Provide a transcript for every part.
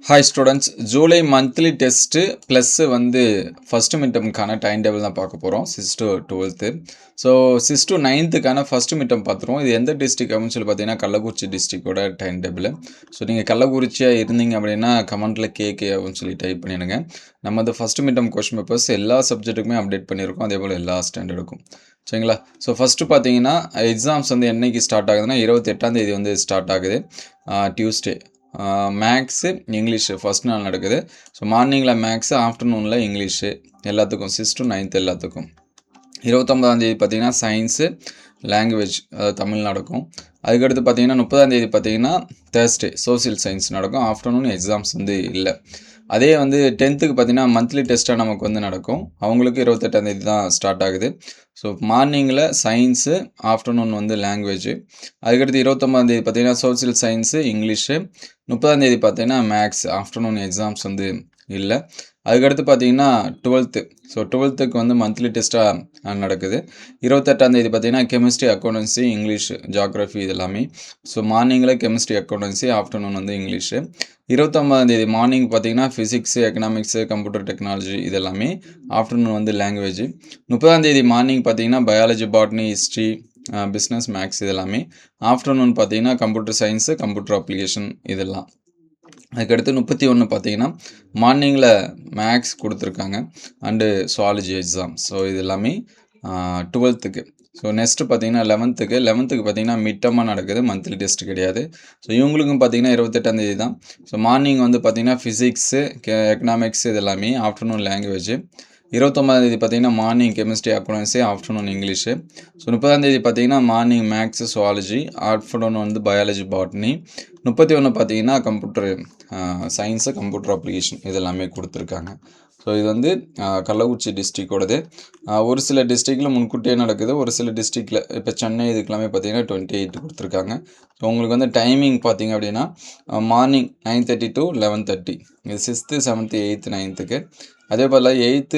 Hi students, July monthly test plus வந்து first மிட்டம்க்கான time table தான் பார்க்க போகிறோம். 6 to 12. ஸோ 6 to 9க்கான ஃபஸ்ட்டு மிட்டம் பார்த்துருவோம். இது எந்த டிஸ்ட்ரிக் அப்படின்னு சொல்லி பார்த்தீங்கன்னா கள்ளக்குறிச்சி டிஸ்ட்ரிக்டோட டைம் டேபிள். ஸோ நீங்கள் கள்ளக்குறிச்சியாக இருந்தீங்க அப்படின்னா கமெண்ட்டில் கேகே அப்படின்னு சொல்லி டைப் பண்ணிடுங்க. நம்ம அந்த ஃபஸ்ட்டு மிட்டம் கொஸ்டின் பேப்பர்ஸ் எல்லா சப்ஜெக்ட்டுக்குமே அப்டேட் பண்ணியிருக்கோம், அதே போல் எல்லா ஸ்டாண்டர்டுக்கும். சரிங்களா? ஸோ ஃபஸ்ட்டு பார்த்தீங்கன்னா எக்ஸாம்ஸ் வந்து என்னைக்கு ஸ்டார்ட் ஆகுதுன்னா 28ஆம் தேதி வந்து ஸ்டார்ட் ஆகுது, டியூஸ்டே. மேக்ஸு இங்கிலீஷு ஃபஸ்ட் நாள் நடக்குது. ஸோ மார்னிங்கில் மேக்ஸு, ஆஃப்டர்நூனில் இங்கிலீஷு எல்லாத்துக்கும் 6 to 9 எல்லாத்துக்கும். 29ஆம் தேதி பார்த்தீங்கன்னா சயின்ஸு, லாங்குவேஜ் தமிழ் நடக்கும். அதுக்கடுத்து பார்த்தீங்கன்னா 30ஆம் தேதி பார்த்தீங்கன்னா தேர்ஸ்டே சோசியல் சயின்ஸ் நடக்கும். ஆஃப்டர்நூன் எக்ஸாம்ஸ் வந்து இல்லை. அதே வந்து 10th பார்த்தீங்கன்னா மந்த்லி டெஸ்ட்டாக நமக்கு வந்து நடக்கும். அவங்களுக்கு 28ஆம் தேதி தான் ஸ்டார்ட் ஆகுது. ஸோ மார்னிங்கில் சயின்ஸு, ஆஃப்டர்நூன் வந்து லாங்குவேஜு. அதுக்கடுத்து 29ஆம் தேதி பார்த்தீங்கன்னா சோசியல் சயின்ஸு, இங்கிலீஷு. 30ஆம் தேதி பார்த்தீங்கன்னா மேக்ஸ், ஆஃப்டர்நூன் எக்ஸாம்ஸ் வந்து இல்லை. அதுக்கடுத்து பார்த்தீங்கன்னா 12th. ஸோ 12க்கு வந்து மந்த்லி டெஸ்ட்டாக நடக்குது. 28ஆம் தேதி பார்த்தீங்கன்னா கெமிஸ்ட்ரி, அக்கௌண்டன்சி, இங்கிலீஷு, ஜியாகிரஃபி இது எல்லாமே. ஸோ மார்னிங்கில் கெமிஸ்ட்ரி, அக்கௌண்டன்சி, ஆஃப்டர்நூன் வந்து இங்கிலீஷு. 29ஆம் தேதி மார்னிங் பார்த்தீங்கன்னா ஃபிசிக்ஸு, எக்கனாமிக்ஸு, கம்ப்யூட்டர் டெக்னாலஜி இது எல்லாமே. ஆஃப்டர்நூன் வந்து லாங்குவேஜ். 30ஆம் தேதி மார்னிங் பார்த்தீங்கன்னா biology, botany, history, business, maths இது எல்லாமே. ஆஃப்டர்நூன் பார்த்தீங்கன்னா கம்ப்யூட்டர் சயின்ஸு, கம்ப்யூட்டர் அப்ளிகேஷன் இதெல்லாம். அதுக்கடுத்து 31 பார்த்தீங்கன்னா மார்னிங்கில் மேக்ஸ் கொடுத்துருக்காங்க அண்டு சுவாலஜி எக்ஸாம். ஸோ இது எல்லாமே 12க்கு. ஸோ நெக்ஸ்ட்டு பார்த்தீங்கன்னா 11க்கு பார்த்தீங்கன்னா மிட்டமாக நடக்குது, மந்த்லி டெஸ்ட் கிடையாது. ஸோ இவங்களுக்கும் பார்த்தீங்கன்னா 28ஆம் தேதி தான். ஸோ மார்னிங் வந்து பார்த்தீங்கன்னா ஃபிசிக்ஸு, எக்கனாமிக்ஸ் இது எல்லாமே. Afternoon language. 29ஆம் தேதி பார்த்தீங்கன்னா morning chemistry, accountancy, afternoon English. So 30ஆம் தேதி பார்த்தீங்கன்னா மார்னிங் மேக்ஸு, சுவாலஜி, ஆஃப்டர்நூன் வந்து பயாலஜி, பாட்னி. 31 பார்த்தீங்கன்னா கம்ப்யூட்டர் சயின்ஸு, கம்ப்யூட்டர் அப்ளிகேஷன் இது எல்லாமே கொடுத்துருக்காங்க. ஸோ இது வந்து கள்ளக்குறிச்சி டிஸ்ட்ரிக்டோடது. ஒரு சில டிஸ்ட்ரிக்டில் முன்கூட்டியே நடக்குது, ஒரு சில டிஸ்ட்ரிக்டில் இப்போ சென்னை இதுக்கெல்லாமே பார்த்தீங்கன்னா 28 கொடுத்துருக்காங்க. ஸோ உங்களுக்கு வந்து டைமிங் பார்த்தீங்க அப்படின்னா மார்னிங் 9:30 to 11:30. இது 6th, 7th, 8th, 9க்கு. அதே போல் 8th,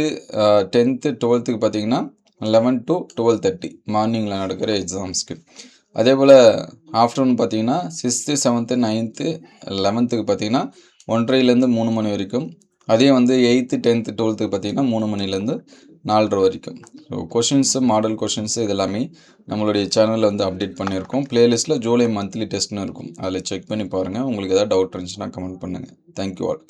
10th, 12க்கு பார்த்தீங்கன்னா 11 to 12:30 மார்னிங்கில் நடக்கிற எக்ஸாம்ஸ்க்கு. அதே போல் ஆஃப்டர்நூன் பார்த்தீங்கன்னா 6th, 7th, 9th, 11க்கு பார்த்தீங்கன்னா 1:30லேருந்து 3 மணி வரைக்கும். அதே வந்து 8th, 10th, 12க்கு பார்த்தீங்கன்னா 3 மணிலேருந்து 4:30 வரைக்கும். ஸோ கொஷின்ஸு, மாடல் கொஷின்ஸு இது எல்லாமே நம்மளுடைய சேனலில் வந்து அப்டேட் பண்ணியிருக்கோம். ப்ளேலிஸ்ட்டில் ஜூலை மந்த்லி டெஸ்ட்னு இருக்கும், அதில் செக் பண்ணி பாருங்கள். உங்களுக்கு எதாவது டவுட் இருந்துச்சுன்னா கமெண்ட் பண்ணுங்கள். Thank you all.